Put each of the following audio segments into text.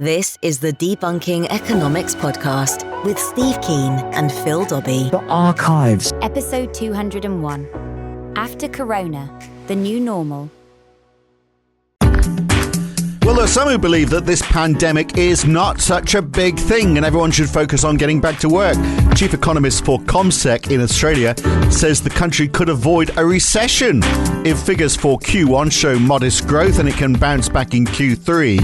This is the Debunking Economics Podcast with Steve Keen and Phil Dobbie. The Archives. Episode 201. After Corona, the new normal. Well, there are some who believe that this pandemic is not such a big thing and everyone should focus on getting back to work. Chief economist for CommSec in Australia says the country could avoid a recession if figures for Q1 show modest growth and it can bounce back in Q3.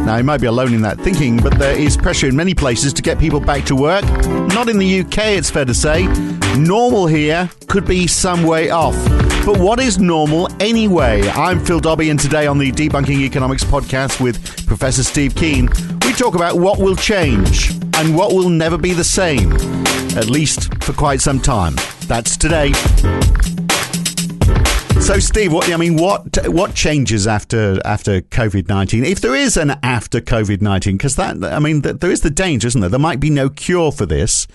Now, he might be alone in that thinking, but there is pressure in many places to get people back to work. Not in the UK, it's fair to say. Normal here could be some way off. But what is normal anyway? I'm Phil Dobbie, and today on the Debunking Economics Podcast with Professor Steve Keen, we talk about what will change and what will never be the same, at least for quite some time. That's today. So, Steve, what changes after COVID-19? If there is an after COVID-19, because there is the danger, isn't there? There might be no cure for this.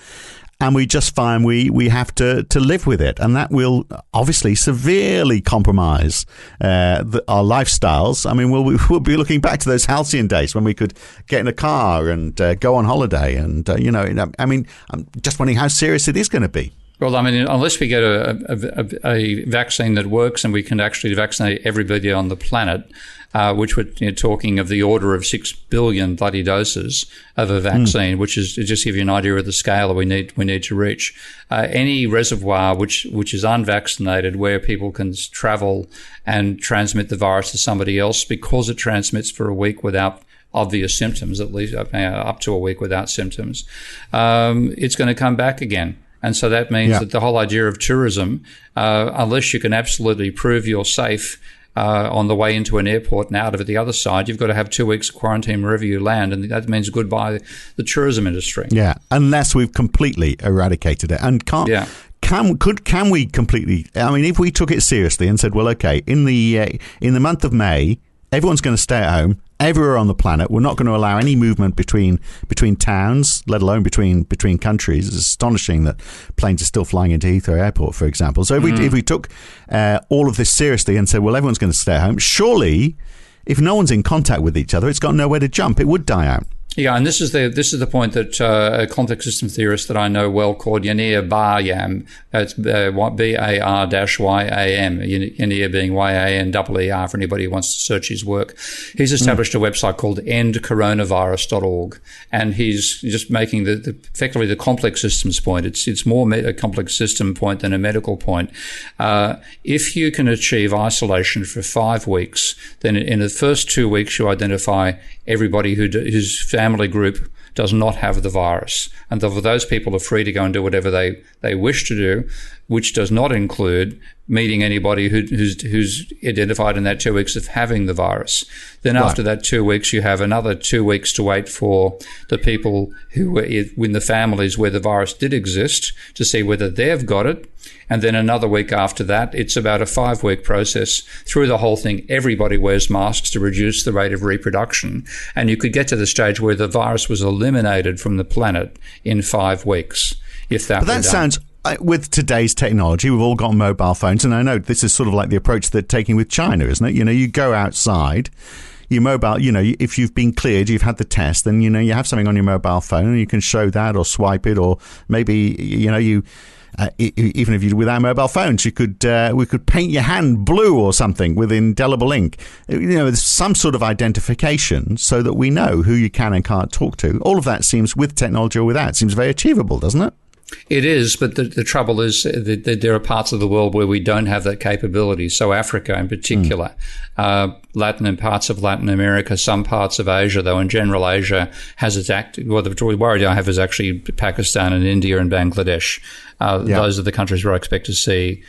And we just find we have to live with it. And that will obviously severely compromise our lifestyles. I mean, we'll be looking back to those halcyon days when we could get in a car and go on holiday. And, I'm just wondering how serious it is going to be. Well, unless we get a vaccine that works and we can actually vaccinate everybody on the planet, which we're talking of the order of 6 billion bloody doses of a vaccine, which is to just give you an idea of the scale that we need to reach. Any reservoir which is unvaccinated, where people can travel and transmit the virus to somebody else because it transmits for a week without obvious symptoms, at least up to a week without symptoms, it's going to come back again. And so that means that the whole idea of tourism, unless you can absolutely prove you're safe on the way into an airport and out of it the other side, you've got to have 2 weeks of quarantine wherever you land, and that means goodbye the tourism industry. Yeah, unless we've completely eradicated it. And can we completely? I mean, if we took it seriously and said, well, okay, in the month of May, everyone's going to stay at home. Everywhere on the planet, we're not going to allow any movement between towns, let alone between countries. It's astonishing that planes are still flying into Heathrow Airport, for example. So if we took all of this seriously and said, well, everyone's going to stay at home, surely, if no one's in contact with each other, it's got nowhere to jump. It would die out. Yeah, and this is the point that a complex system theorist that I know well called Yanir Bar-Yam, it's B-A-R-Y-A-M, Yanir being Y-A-N-E-E-R for anybody who wants to search his work. He's established a website called endcoronavirus.org, and he's just making effectively the complex systems point. It's more a complex system point than a medical point. If you can achieve isolation for 5 weeks, then in the first 2 weeks you identify everybody whose family group does not have the virus. And those people are free to go and do whatever they wish to do, which does not include meeting anybody who's identified in that 2 weeks of having the virus. Then after that 2 weeks, you have another 2 weeks to wait for the people who were in the families where the virus did exist to see whether they've got it. And then another week after that, it's about a 5-week process. Through the whole thing, everybody wears masks to reduce the rate of reproduction. And you could get to the stage where the virus was eliminated from the planet in 5 weeks, if that were done. But that sounds, with today's technology, we've all got mobile phones. And I know this is sort of like the approach they're taking with China, isn't it? You go outside, your mobile, if you've been cleared, you've had the test, then, you have something on your mobile phone and you can show that or swipe it, or maybe, even if you without mobile phones, we could paint your hand blue or something with indelible ink. There's some sort of identification so that we know who you can and can't talk to. All of that seems, with technology or without, seems very achievable, doesn't it? It is, but the trouble is that there are parts of the world where we don't have that capability. So Africa in particular, parts of Latin America, some parts of Asia, though in general Asia has its the worry I have is actually Pakistan and India and Bangladesh. Those are the countries where I expect to see,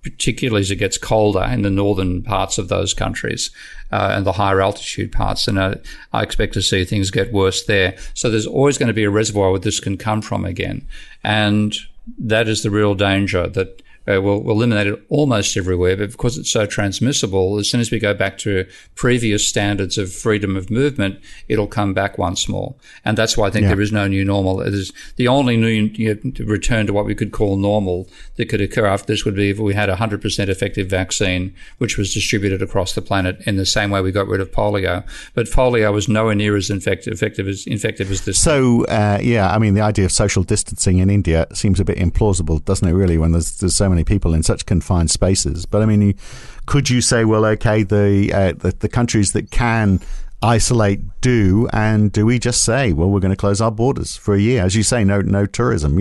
particularly as it gets colder in the northern parts of those countries and the higher altitude parts. And I expect to see things get worse there. So there's always going to be a reservoir where this can come from again. And that is the real danger, that we'll eliminate it almost everywhere, but because it's so transmissible, as soon as we go back to previous standards of freedom of movement, it'll come back once more. And that's why I think there is no new normal. It is the only new return to what we could call normal that could occur after this would be if we had a 100% effective vaccine, which was distributed across the planet in the same way we got rid of polio. But polio was nowhere near as effective as this. So, I mean, the idea of social distancing in India seems a bit implausible, doesn't it, really, when there's so many people in such confined spaces? But I mean, could you say, well, okay, the countries that can isolate do, and do we just say, well, we're going to close our borders for a year? As you say, no tourism.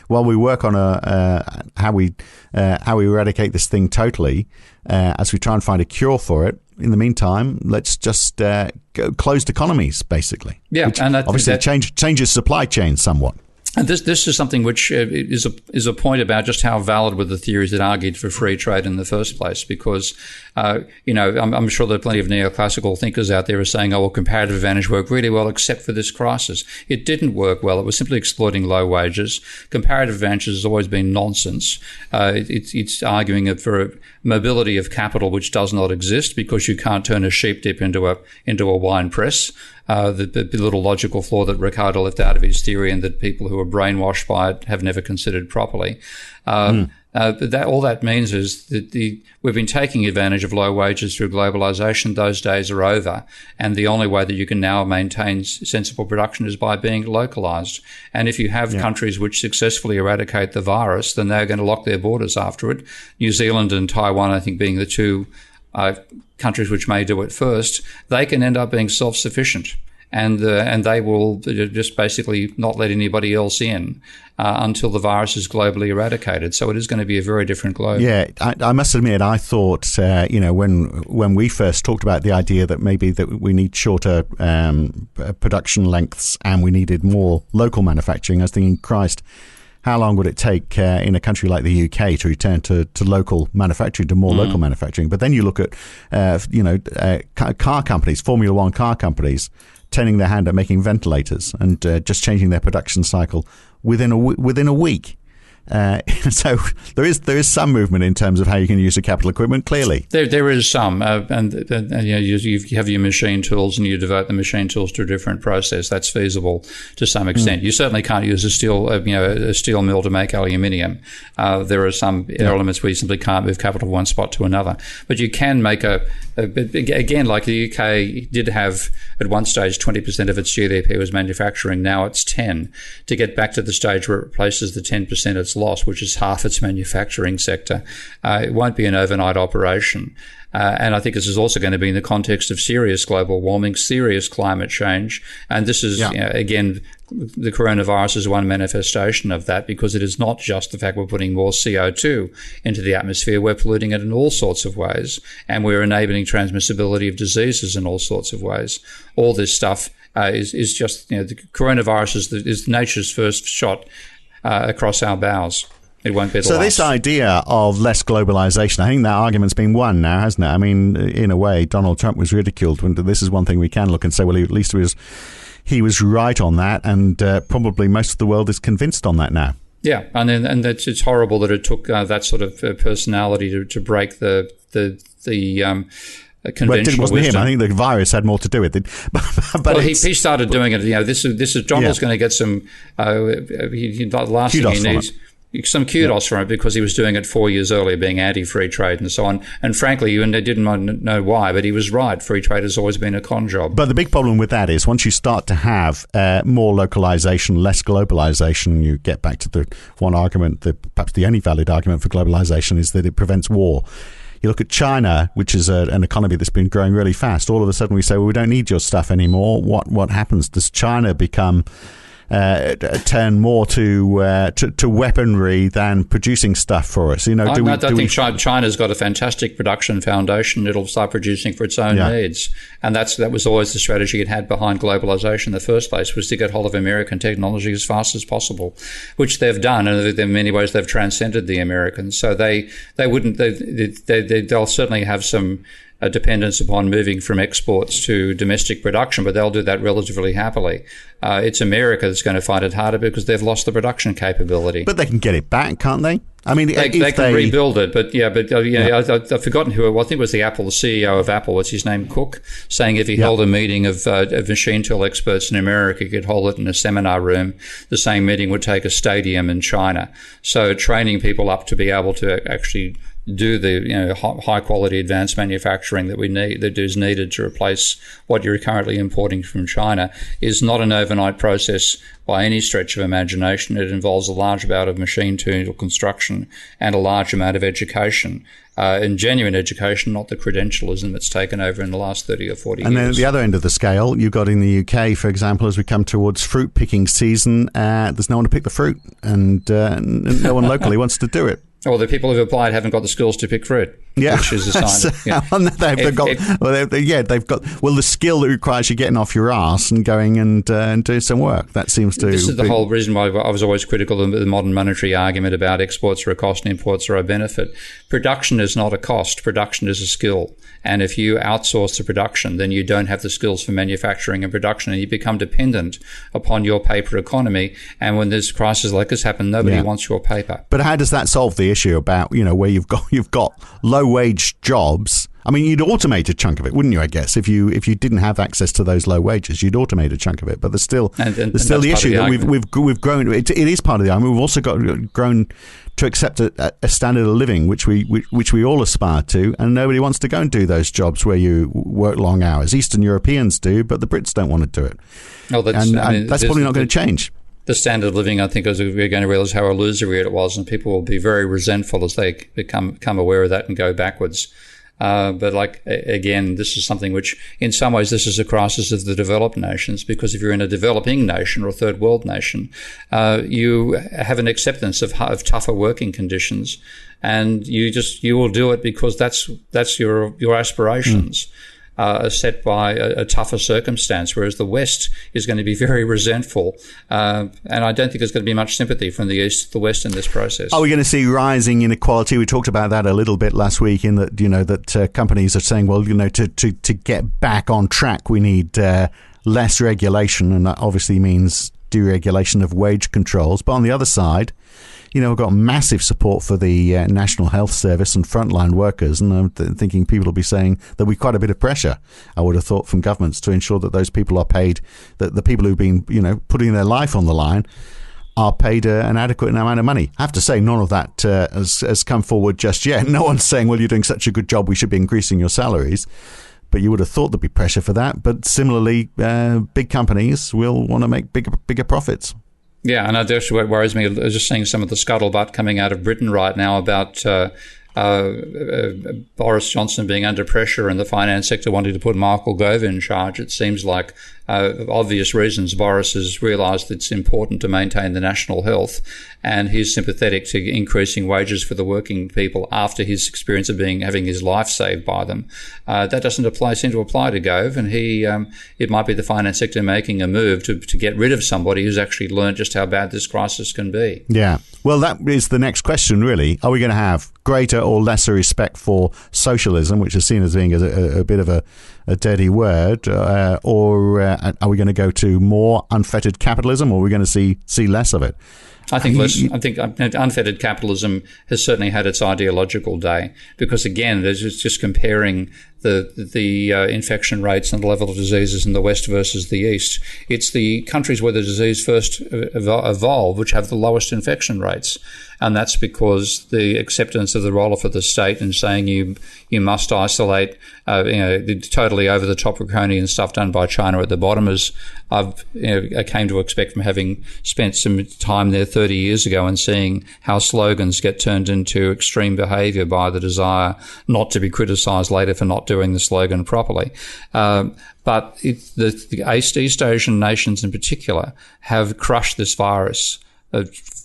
While we work on how we eradicate this thing totally, as we try and find a cure for it. In the meantime, let's just go closed economies, basically. Yeah, which and obviously changes supply chain somewhat. And this is something which is a point about just how valid were the theories that argued for free trade in the first place. Because, I'm sure there are plenty of neoclassical thinkers out there who are saying, oh, well, comparative advantage worked really well except for this crisis. It didn't work well. It was simply exploiting low wages. Comparative advantage has always been nonsense. It's arguing for a mobility of capital which does not exist because you can't turn a sheep dip into a wine press. The little logical flaw that Ricardo left out of his theory and that people who are brainwashed by it have never considered properly. But all that means is that we've been taking advantage of low wages through globalization. Those days are over. And the only way that you can now maintain sensible production is by being localized. And if you have countries which successfully eradicate the virus, then they're going to lock their borders after it. New Zealand and Taiwan, I think, being the two countries which may do it first, they can end up being self-sufficient. And they will just basically not let anybody else in until the virus is globally eradicated. So it is going to be a very different globe. Yeah, I must admit, I thought, when we first talked about the idea that maybe that we need shorter production lengths and we needed more local manufacturing, I was thinking, Christ, how long would it take in a country like the UK to return to local manufacturing, to more local manufacturing? But then you look at, car companies, Formula One car companies, turning their hand at making ventilators and just changing their production cycle within a week. So there is some movement in terms of how you can use the capital equipment. Clearly, there is some, you have your machine tools and you devote the machine tools to a different process. That's feasible to some extent. You certainly can't use a steel mill to make aluminium. There are some elements where you simply can't move capital from one spot to another. But you can make again, like the UK did have at one stage 20% of its GDP was manufacturing. Now it's 10. To get back to the stage where it replaces the 10% it's lost, which is half its manufacturing sector, it won't be an overnight operation. And I think this is also going to be in the context of serious global warming, serious climate change. And this is, again, the coronavirus is one manifestation of that, because it is not just the fact we're putting more CO2 into the atmosphere. We're polluting it in all sorts of ways, and we're enabling transmissibility of diseases in all sorts of ways. All this stuff is just, the coronavirus is nature's first shot across our bows. It won't be the last. This idea of less globalization, I think that argument's been won now, hasn't it? I mean, in a way, Donald Trump was ridiculed. When this is one thing we can look and say, well, at least he was right on that, and probably most of the world is convinced on that now. Yeah, and it's horrible that it took that sort of personality to break the conventional it wasn't wisdom. Him. I think the virus had more to do with it. But he started doing it. This is Donald's going to get some. The last thing he needs. Some kudos from it, because he was doing it 4 years earlier, being anti-free trade and so on. And frankly, you didn't know why, but he was right. Free trade has always been a con job. But the big problem with that is once you start to have more localization, less globalization, you get back to the one argument, perhaps the only valid argument for globalization, is that it prevents war. You look at China, which is an economy that's been growing really fast. All of a sudden we say, well, we don't need your stuff anymore. What happens? Does China become turn more to weaponry than producing stuff for us? I think China's got a fantastic production foundation. It'll start producing for its own needs, and that was always the strategy it had behind globalization in the first place, was to get hold of American technology as fast as possible, which they've done, and in many ways they've transcended the Americans. So they'll certainly have some a dependence upon moving from exports to domestic production, but they'll do that relatively happily. It's America that's going to find it harder because they've lost the production capability. But they can get it back, can't they? I mean, they can rebuild it, but I've forgotten who. I think it was the CEO of Apple. What's his name? Cook, saying if he held a meeting of machine tool experts in America, he could hold it in a seminar room. The same meeting would take a stadium in China. So training people up to be able to actually do the high quality advanced manufacturing that is needed to replace what you're currently importing from China is not an overnight process by any stretch of imagination. It involves a large amount of machine tool construction and a large amount of education, and genuine education, not the credentialism that's taken over in the last 30 or 40 years. And then at the other end of the scale, you've got in the UK, for example, as we come towards fruit picking season, there's no one to pick the fruit, and no one locally wants to do it. Well, the people who've applied haven't got the skills to pick fruit, which is a sign. They've got the skill that requires you getting off your arse and going and doing some work. That seems to. This is the whole reason why I was always critical of the modern monetary argument about exports are a cost and imports are a benefit. Production is not a cost. Production is a skill. And if you outsource the production, then you don't have the skills for manufacturing and production, and you become dependent upon your paper economy. And when there's crises like this happen, nobody wants your paper. But how does that solve the issue about where you've got low wage jobs? I mean, you'd automate a chunk of it, wouldn't you? I guess if you didn't have access to those low wages, you'd automate a chunk of it. But there's still the issue that we've grown. It is part of the argument. We've also grown to accept a standard of living which we all aspire to, and nobody wants to go and do those jobs where you work long hours. Eastern Europeans do, but the Brits don't want to do it. That's probably not going to change. The standard of living, I think, we're going to realise how illusory it was, and people will be very resentful as they become aware of that and go backwards. But again, this is something which, in some ways, this is a crisis of the developed nations, because if you're in a developing nation or a third world nation, you have an acceptance of tougher working conditions, and you will do it because that's your aspirations. Are set by a tougher circumstance, whereas the West is going to be very resentful. And I don't think there's going to be much sympathy from the East to the West in this process. Are we going to see rising inequality? We talked about that a little bit last week, in that, that companies are saying, well, to get back on track, we need less regulation, and that obviously means deregulation of wage controls. But on the other side, we've got massive support for the National Health Service and frontline workers, and I'm thinking people will be saying there'll be quite a bit of pressure, I would have thought, from governments to ensure that those people are paid, that the people who've been, putting their life on the line are paid an adequate amount of money. I have to say, none of that has come forward just yet. No one's saying, well, you're doing such a good job, we should be increasing your salaries. But you would have thought there'd be pressure for that. But similarly, big companies will want to make bigger profits. Yeah, and that's what worries me. I was just seeing some of the scuttlebutt coming out of Britain right now about Boris Johnson being under pressure and the finance sector wanting to put Michael Gove in charge. It seems like, obvious reasons, Boris has realised it's important to maintain the national health, and he's sympathetic to increasing wages for the working people after his experience of having his life saved by them. That doesn't seem to apply to Gove, and it might be the finance sector making a move to get rid of somebody who's actually learned just how bad this crisis can be. Yeah. Well, that is the next question, really. Are we going to have greater or lesser respect for socialism, which is seen as being a bit of a dirty word, or are we going to go to more unfettered capitalism, or are we going to see less of it? I think unfettered capitalism has certainly had its ideological day, because again, there's just comparing the infection rates and the level of diseases in the West versus the East. It's the countries where the disease first evolved which have the lowest infection rates, and that's because the acceptance of the role of the state and saying you must isolate, the totally over the top draconian stuff done by China at the bottom, as I came to expect from having spent some time there 30 years ago and seeing how slogans get turned into extreme behaviour by the desire not to be criticised later for not doing the slogan properly. But the East Asian nations in particular have crushed this virus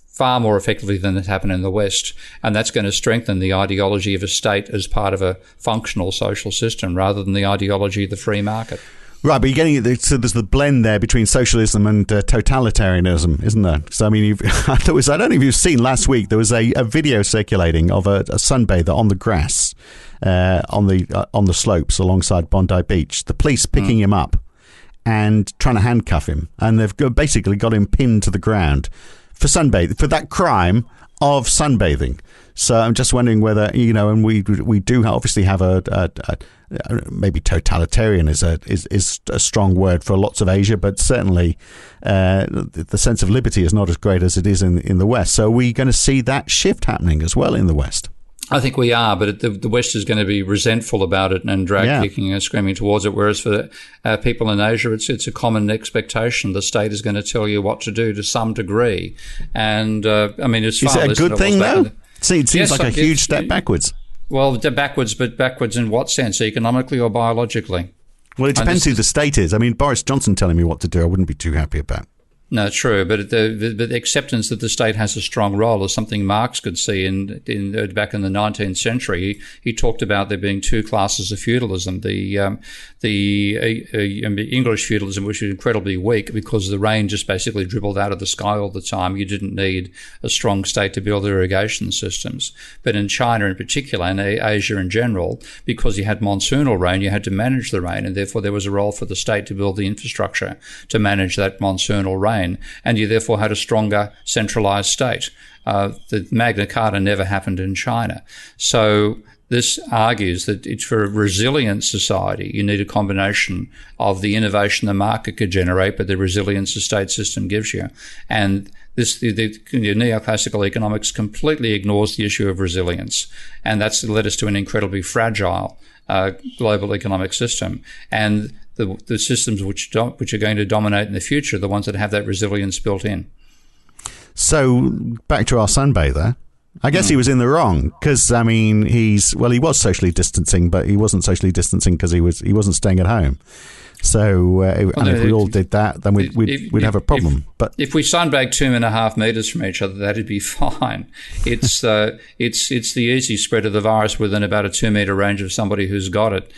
far more effectively than it happened in the West, and that's going to strengthen the ideology of a state as part of a functional social system rather than the ideology of the free market. Right, but you're getting so there's the blend there between socialism and totalitarianism, isn't there? So, I mean, I don't know if you've seen last week, there was a video circulating of a sunbather on the grass, on the slopes alongside Bondi Beach. The police picking him up and trying to handcuff him, and they've basically got him pinned to the ground for sunbathing, for that crime of sunbathing. So I'm just wondering whether, and we do obviously have a maybe totalitarian is a strong word for lots of Asia, but certainly the sense of liberty is not as great as it is in the West. So are we going to see that shift happening as well in the West? I think we are, but the West is going to be resentful about it and drag kicking and screaming towards it, whereas for people in Asia, it's a common expectation. The state is going to tell you what to do to some degree. And, it's far less. Is it a good thing, though? It seems like a huge step backwards. Well, backwards, but backwards in what sense? Economically or biologically? Well, it depends who the state is. I mean, Boris Johnson telling me what to do, I wouldn't be too happy about. No, true, but the acceptance that the state has a strong role is something Marx could see back in the 19th century. He talked about there being two classes of feudalism: the English feudalism, which was incredibly weak because the rain just basically dribbled out of the sky all the time. You didn't need a strong state to build irrigation systems. But in China in particular, and Asia in general, because you had monsoonal rain, you had to manage the rain, and therefore there was a role for the state to build the infrastructure to manage that monsoonal rain. And you therefore had a stronger centralised state. The Magna Carta never happened in China. So this argues that it's for a resilient society, you need a combination of the innovation the market could generate, but the resilience the state system gives you. And the neoclassical economics completely ignores the issue of resilience. And that's led us to an incredibly fragile global economic system. And the systems which are going to dominate in the future are the ones that have that resilience built in. So back to our sunbather. I guess he was in the wrong because, he was socially distancing, but he wasn't socially distancing because he wasn't staying at home. So, if we all did that, then we'd have a problem. But if we sunbag 2.5 meters from each other, that'd be fine. It's it's the easy spread of the virus within about a 2 meter range of somebody who's got it.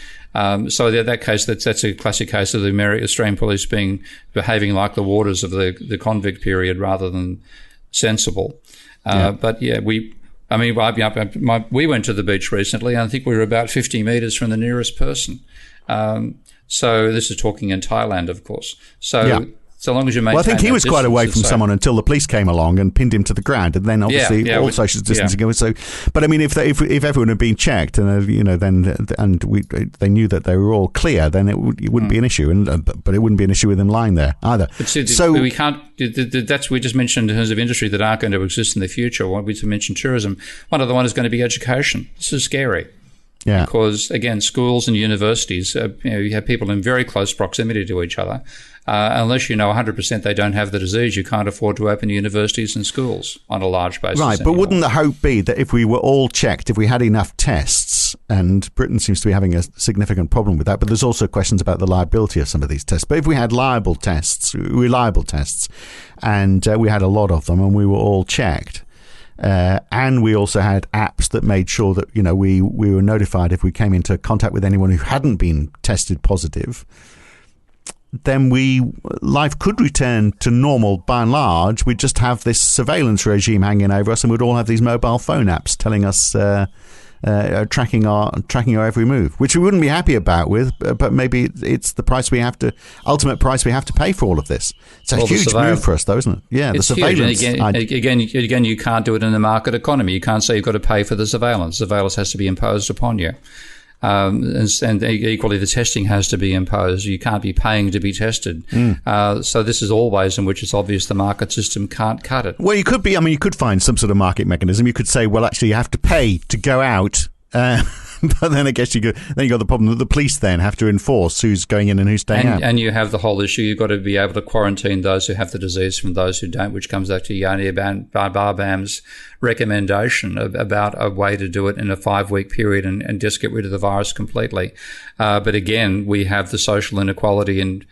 So in that case, that's a classic case of the Australian police behaving like the warders of the convict period rather than sensible. But yeah, we went to the beach recently, and I think we were about 50 meters from the nearest person. So this is talking in Thailand, of course. So so long as you maintain. Well, I think he was quite away from someone until the police came along and pinned him to the ground, and then obviously all social distancing. So, but if everyone had been checked and they knew that they were all clear, then it wouldn't be an issue, but it wouldn't be an issue with them lying there either. So we can't. We just mentioned in terms of industry that aren't going to exist in the future. We mentioned tourism. One other one is going to be education. This is scary. Yeah. Because, again, schools and universities, you have people in very close proximity to each other. Unless you know 100% they don't have the disease, you can't afford to open universities and schools on a large basis. Right, but wouldn't the hope be that if we were all checked, if we had enough tests, and Britain seems to be having a significant problem with that, but there's also questions about the liability of some of these tests. But if we had reliable tests, and we had a lot of them, and we were all checked, and we also had apps that made sure that we were notified if we came into contact with anyone who hadn't been tested positive, then life could return to normal by and large. We'd just have this surveillance regime hanging over us, and we'd all have these mobile phone apps telling us tracking our every move, which we wouldn't be happy about but maybe it's the ultimate price we have to pay for all of this. It's a huge move for us, though, isn't it? Yeah, the surveillance. Again, you can't do it in a market economy. You can't say you've got to pay for the surveillance. Surveillance has to be imposed upon you. And equally, the testing has to be imposed. You can't be paying to be tested. So this is all ways in which it's obvious the market system can't cut it. Well, you could find some sort of market mechanism. You could say, well, actually, you have to pay to go out. But then I guess you got the problem that the police then have to enforce who's going in and who's staying out. And you have the whole issue. You've got to be able to quarantine those who have the disease from those who don't, which comes back to Yoni Barbam's recommendation about a way to do it in a 5-week period and just get rid of the virus completely. But again, we have the social inequality and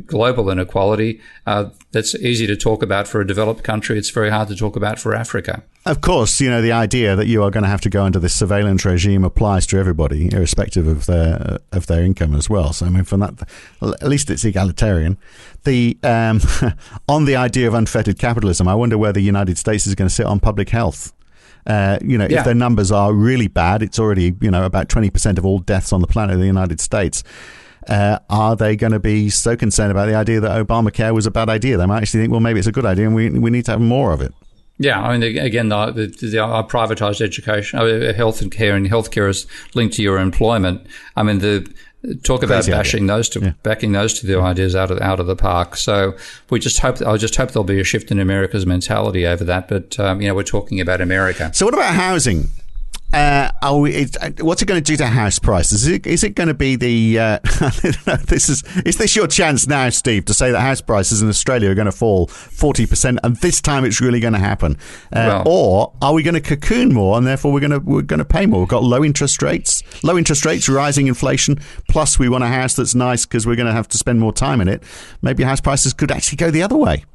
global inequality. That's easy to talk about for a developed country. It's very hard to talk about for Africa. Of course, the idea that you are going to have to go under this surveillance regime applies to everybody, irrespective of their income as well. So, from that, at least it's egalitarian. On the idea of unfettered capitalism, I wonder where the United States is going to sit on public health. If their numbers are really bad, it's already, about 20% of all deaths on the planet in the United States. Are they going to be so concerned about the idea that Obamacare was a bad idea? They might actually think, well, maybe it's a good idea and we need to have more of it. Yeah, I mean, again, our privatised education, health and healthcare is linked to your employment. I mean, talk about backing those two ideas out of the park. So I just hope there'll be a shift in America's mentality over that. But we're talking about America. So what about housing? What's it going to do to house prices? Is it going to be the? Is this your chance now, Steve, to say that house prices in Australia are going to fall 40%, and this time it's really going to happen? Or are we going to cocoon more, and therefore we're going to pay more? We've got low interest rates, rising inflation. Plus, we want a house that's nice because we're going to have to spend more time in it. Maybe house prices could actually go the other way.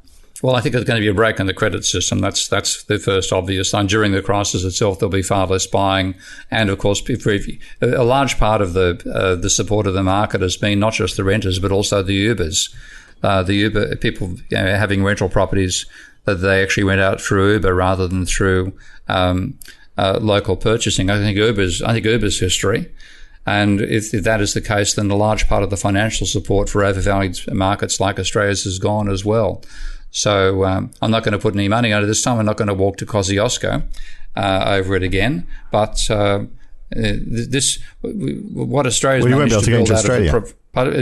Well, I think there's going to be a break in the credit system. That's the first obvious sign. During the crisis itself, there'll be far less buying, and of course, a large part of the support of the market has been not just the renters but also the Ubers. The Uber people having rental properties that they actually went out through Uber rather than through local purchasing. I think Uber's history. And if that is the case, then a large part of the financial support for overvalued markets like Australia's has gone as well. So I'm not going to put any money on it this time. I'm not going to walk to Kosciuszko over it again. But what Australia's managed to build out of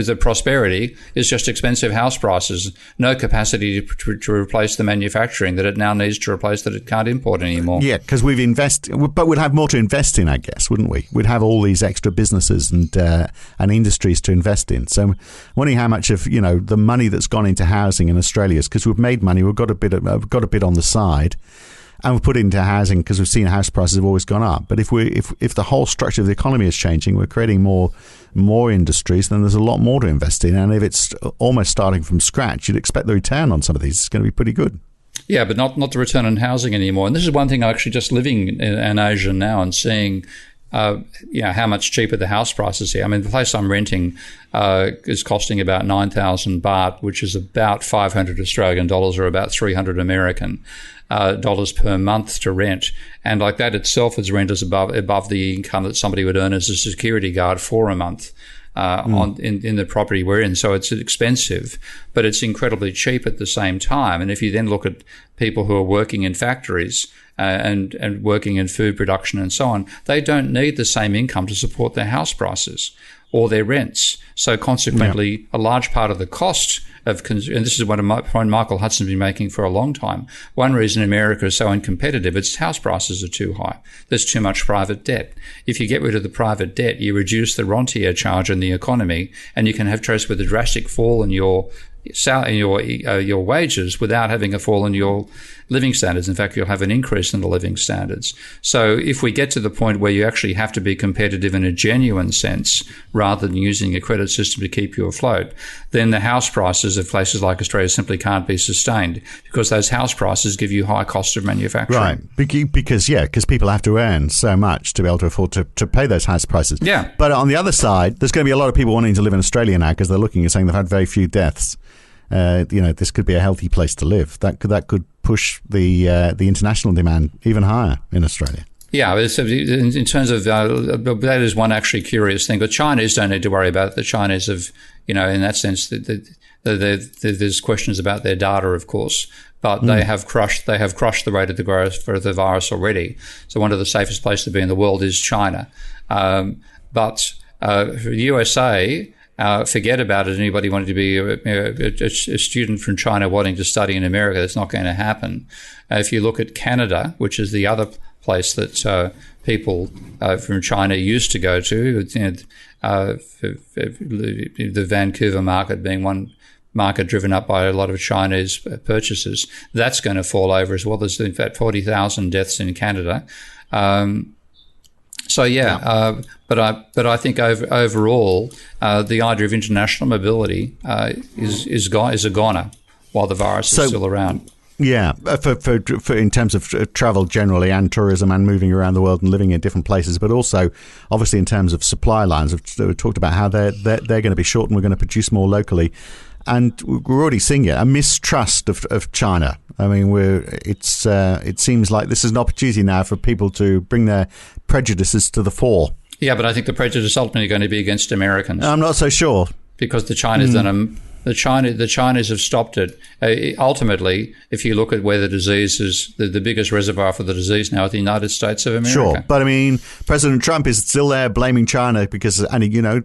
the prosperity is just expensive house prices, no capacity to replace the manufacturing that it now needs to replace that it can't import anymore. Yeah, because we've invested, but we'd have more to invest in, I guess, wouldn't we? We'd have all these extra businesses and industries to invest in. So, wondering how much of the money that's gone into housing in Australia is because we've made money, we've got a bit on the side. And we've put it into housing because we've seen house prices have always gone up. But if the whole structure of the economy is changing, we're creating more industries, then there's a lot more to invest in. And if it's almost starting from scratch, you'd expect the return on some of these is going to be pretty good. Yeah, but not the return on housing anymore. And this is one thing, actually just living in Asia now and seeing how much cheaper the house prices here. I mean, the place I'm renting is costing about 9,000 baht, which is about 500 Australian dollars or about 300 American dollars per month to rent. And like that itself is rent is above the income that somebody would earn as a security guard for a month in the property we're in. So it's expensive, but it's incredibly cheap at the same time. And if you then look at people who are working in factories and working in food production and so on, they don't need the same income to support their house prices or their rents. So consequently, a large part of the cost of, and this is one Michael Hudson's been making for a long time, one reason America is so uncompetitive, its house prices are too high. There's too much private debt. If you get rid of the private debt, you reduce the rentier charge in the economy, and you can have trace with a drastic fall in your wages without having a fall in your living standards. In fact, you'll have an increase in the living standards. So if we get to the point where you actually have to be competitive in a genuine sense rather than using a credit system to keep you afloat, then the house prices of places like Australia simply can't be sustained because those house prices give you high cost of manufacturing. Right, because people have to earn so much to be able to afford to pay those house prices. Yeah. But on the other side, there's going to be a lot of people wanting to live in Australia now because they're looking and saying they've had very few deaths. This could be a healthy place to live. That could push the international demand even higher in Australia. Yeah, in terms of that is one actually curious thing. But Chinese don't need to worry about it. The Chinese have, in that sense, there's questions about their data, of course, but they have crushed the rate of the growth for the virus already. So one of the safest places to be in the world is China. But for the USA. Forget about it. Anybody wanting to be a student from China wanting to study in America, that's not going to happen. If you look at Canada, which is the other place that people from China used to go to, the Vancouver market being one market driven up by a lot of Chinese purchases, that's going to fall over as well. There's in fact 40,000 deaths in Canada. But I think overall, the idea of international mobility is a goner while the virus is still around. Yeah, for in terms of travel generally and tourism and moving around the world and living in different places, but also obviously in terms of supply lines. We've talked about how they're going to be short and we're going to produce more locally. And we're already seeing it, a mistrust of China. I mean, it seems like this is an opportunity now for people to bring their prejudices to the fore. Yeah, but I think the prejudice is ultimately going to be against Americans. I'm not so sure. Because the Chinese have stopped it. Ultimately, if you look at where the disease is, the biggest reservoir for the disease now is the United States of America. Sure, but I mean, President Trump is still there blaming China because, and you know,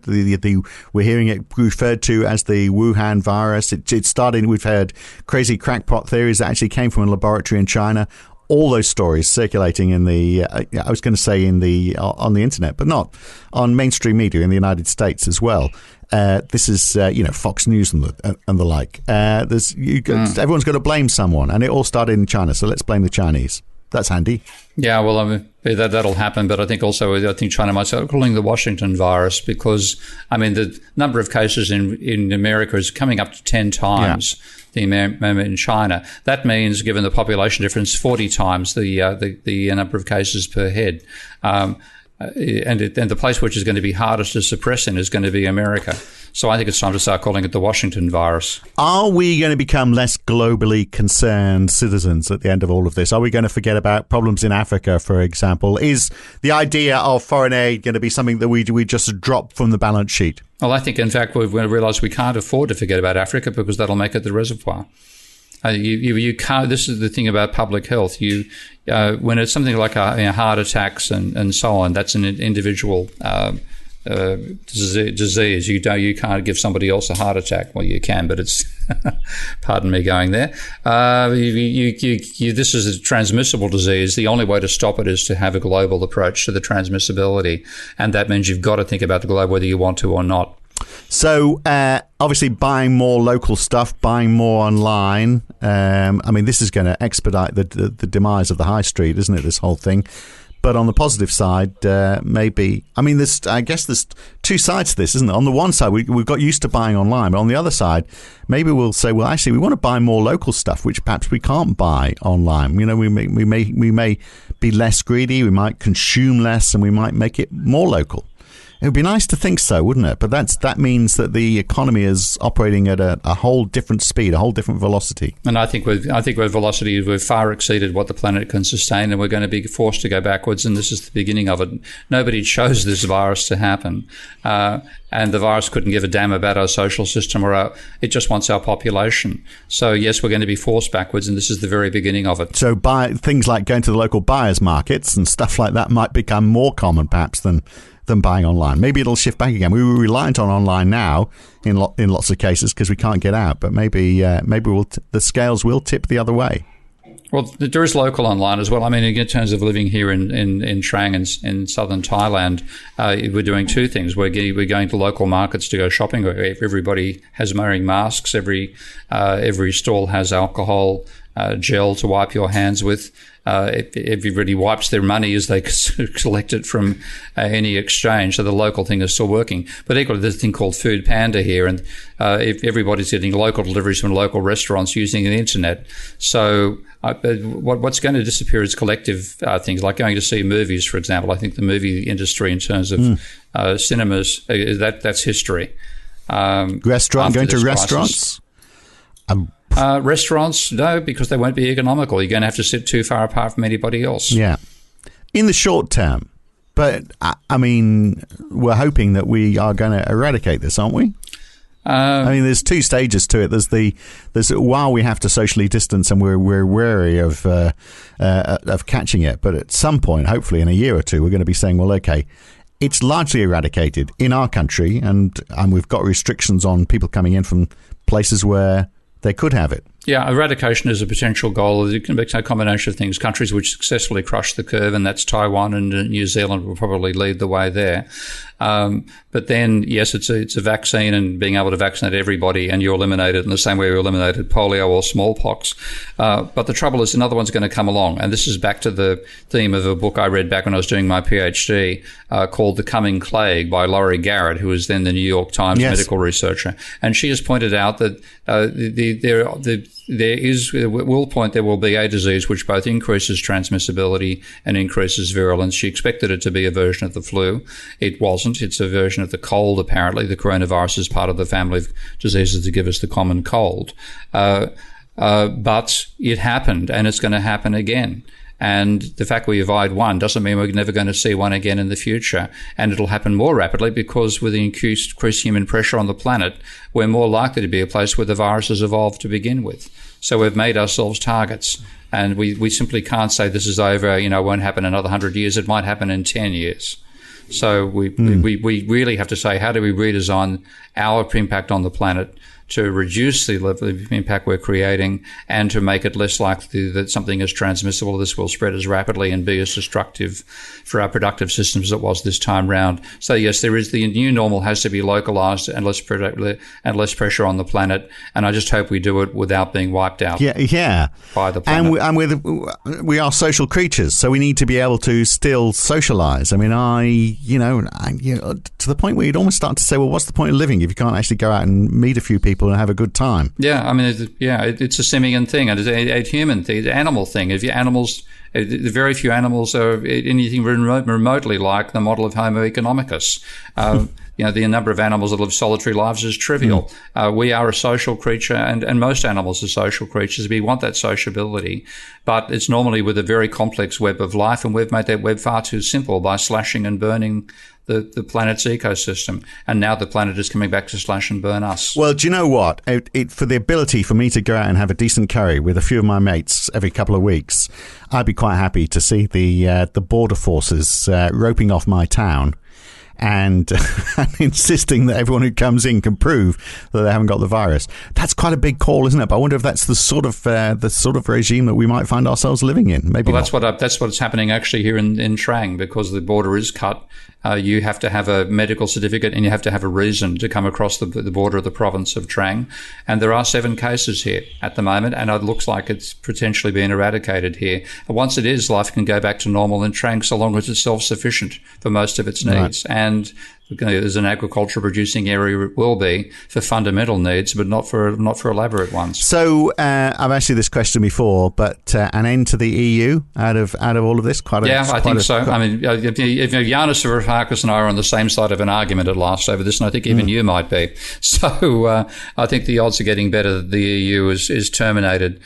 we're hearing it referred to as the Wuhan virus. It started. We've heard crazy crackpot theories that actually came from a laboratory in China. All those stories circulating in the, I was going to say on the internet, but not on mainstream media in the United States as well. This is, Fox News and the like. Everyone's got to blame someone, and it all started in China. So let's blame the Chinese. That's handy. Yeah, well, I mean, that'll happen. But I think China might start calling the Washington virus because, I mean, the number of cases in America is coming up to 10 times. Yeah. The amount in China. That means, given the population difference, 40 times the number of cases per head. And the place which is going to be hardest to suppress in is going to be America. So I think it's time to start calling it the Washington virus. Are we going to become less globally concerned citizens at the end of all of this? Are we going to forget about problems in Africa, for example? Is the idea of foreign aid going to be something that we just drop from the balance sheet? Well, I think, in fact, we're going to realise we can't afford to forget about Africa because that'll make it the reservoir. You can't. This is the thing about public health. When it's something like heart attacks and so on, that's an individual disease. You can't give somebody else a heart attack. Well, you can, but it's pardon me going there. This is a transmissible disease. The only way to stop it is to have a global approach to the transmissibility, and that means you've got to think about the globe whether you want to or not. So, obviously, buying more local stuff, buying more online. I mean, this is going to expedite the demise of the high street, isn't it, this whole thing? But on the positive side, maybe... I mean, I guess there's two sides to this, isn't there? On the one side, we've got used to buying online. But on the other side, maybe we'll say, well, actually, we want to buy more local stuff, which perhaps we can't buy online. You know, we may be less greedy, we might consume less, and we might make it more local. It would be nice to think so, wouldn't it? But that means that the economy is operating at a whole different speed, a whole different velocity. And I think with velocity, we've far exceeded what the planet can sustain, and we're going to be forced to go backwards. And this is the beginning of it. Nobody chose this virus to happen, and the virus couldn't give a damn about our social system it just wants our population. So yes, we're going to be forced backwards, and this is the very beginning of it. So things like going to the local buyers markets and stuff like that might become more common, perhaps, than buying online. Maybe it'll shift back again. We were reliant on online now in lots of cases because we can't get out, but maybe the scales will tip the other way. Well, there is local online as well. I mean, in terms of living here in Trang in southern Thailand, we're doing two things. We're going to local markets to go shopping. Everybody has wearing masks. Every stall has alcohol gel to wipe your hands with. Everybody wipes their money as they collect it from any exchange, so the local thing is still working. But equally, there's a thing called Food Panda here, and everybody's getting local deliveries from local restaurants using the internet. So what's going to disappear is collective things, like going to see movies, for example. I think the movie industry, in terms of cinemas, that's history. Going to restaurants? Restaurants, no, because they won't be economical. You're going to have to sit too far apart from anybody else. Yeah. In the short term. But, I mean, we're hoping that we are going to eradicate this, aren't we? I mean, there's two stages to it. There's while we have to socially distance and we're wary of catching it. But at some point, hopefully in a year or two, we're going to be saying, well, okay, it's largely eradicated in our country. And we've got restrictions on people coming in from places where they could have it. Yeah, eradication is a potential goal. It can be a combination of things. Countries which successfully crush the curve, and that's Taiwan and New Zealand will probably lead the way there. But then, yes, it's a vaccine, and being able to vaccinate everybody, and you eliminate it in the same way you eliminated polio or smallpox. But the trouble is another one's going to come along, and this is back to the theme of a book I read back when I was doing my PhD called The Coming Plague by Laurie Garrett, who was then the New York Times medical researcher. And she has pointed out that there will be a disease which both increases transmissibility and increases virulence. She expected it to be a version of the flu. It wasn't. It's a version of the cold, apparently. The coronavirus is part of the family of diseases that give us the common cold. But it happened, and it's going to happen again. And the fact we avoid one doesn't mean we're never going to see one again in the future. And it'll happen more rapidly because with the increased human pressure on the planet, we're more likely to be a place where the virus has evolved to begin with. So we've made ourselves targets. And we simply can't say this is over, it won't happen in another 100 years. It might happen in 10 years. So we really have to say, how do we redesign our impact on the planet to reduce the level of impact we're creating and to make it less likely that something is transmissible, this will spread as rapidly and be as destructive for our productive systems as it was this time round. So yes, there is the new normal has to be localized and less pressure on the planet. And I just hope we do it without being wiped out by the planet. And we are social creatures, so we need to be able to still socialize. I mean, to the point where you'd almost start to say, well, what's the point of living if you can't actually go out and meet a few people and have a good time? Yeah, I mean, it's a simian thing, and it's a human thing, it's an animal thing. Very few animals are anything remotely like the model of Homo economicus. The number of animals that live solitary lives is trivial. We are a social creature, and most animals are social creatures. We want that sociability, but it's normally with a very complex web of life, and we've made that web far too simple by slashing and burning the planet's ecosystem. And now the planet is coming back to slash and burn us. Well, do you know what? For the ability for me to go out and have a decent curry with a few of my mates every couple of weeks, I'd be quite happy to see the border forces roping off my town and insisting that everyone who comes in can prove that they haven't got the virus. That's quite a big call, isn't it? But I wonder if that's the sort of regime that we might find ourselves living in. Maybe that's what's happening actually here in Trang, because the border is cut. You have to have a medical certificate and you have to have a reason to come across the border of the province of Trang. And there are 7 cases here at the moment, and it looks like it's potentially being eradicated here. And once it is, life can go back to normal in Trang so long as it's self-sufficient for most of its needs. Right. And there's an agriculture producing area it will be for fundamental needs, but not for elaborate ones. So I've asked you this question before, but an end to the EU out of all of this? I think so. I mean, if Yanis Varoufakis and I are on the same side of an argument at last over this, and I think even you might be. So I think the odds are getting better that the EU is terminated.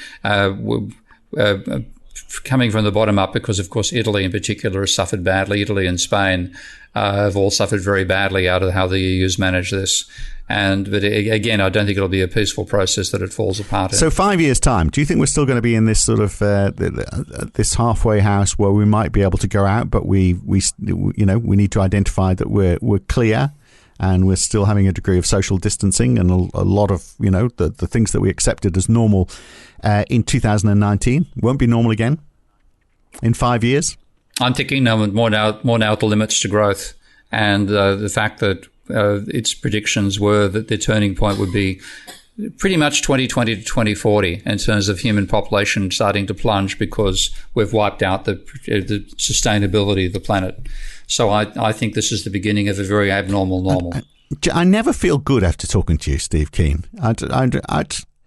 Coming from the bottom up, because of course Italy in particular has suffered badly. Italy and Spain have all suffered very badly out of how the EU's managed this. But again, I don't think it'll be a peaceful process that it falls apart in. So 5 years' time, do you think we're still going to be in this sort of this halfway house where we might be able to go out, but we need to identify that we're clear and we're still having a degree of social distancing and a lot of the things that we accepted as normal in 2019 won't be normal again in 5 years? I'm thinking more now at the limits to growth, and the fact that its predictions were that the turning point would be pretty much 2020 to 2040 in terms of human population starting to plunge because we've wiped out the sustainability of the planet. So I think this is the beginning of a very abnormal normal. I never feel good after talking to you, Steve Keen.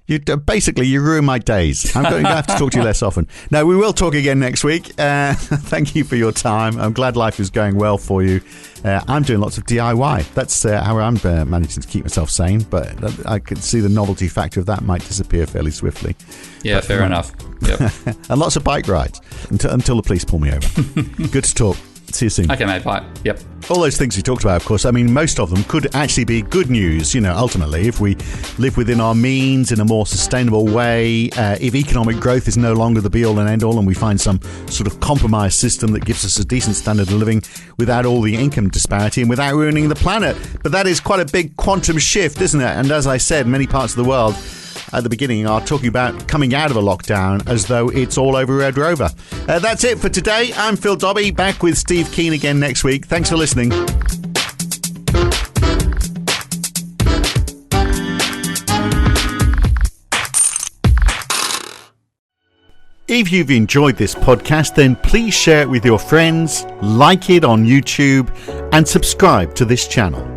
You ruin my days. I'm going to have to talk to you less often. No, we will talk again next week. Thank you for your time. I'm glad life is going well for you. I'm doing lots of DIY. That's how I'm managing to keep myself sane. But I can see the novelty factor of that might disappear fairly swiftly. Yeah, but, fair enough. Yep. And lots of bike rides until the police pull me over. Good to talk. See you soon. Okay, mate. Bye. Yep. All those things we talked about, of course, I mean, most of them could actually be good news, ultimately, if we live within our means in a more sustainable way, if economic growth is no longer the be-all and end-all and we find some sort of compromise system that gives us a decent standard of living without all the income disparity and without ruining the planet. But that is quite a big quantum shift, isn't it? And as I said, many parts of the world at the beginning are talking about coming out of a lockdown as though it's all over Red Rover. That's it for today. I'm Phil Dobbie, back with Steve Keen again next week. Thanks for listening. If you've enjoyed this podcast, then please share it with your friends, like it on YouTube, and subscribe to this channel.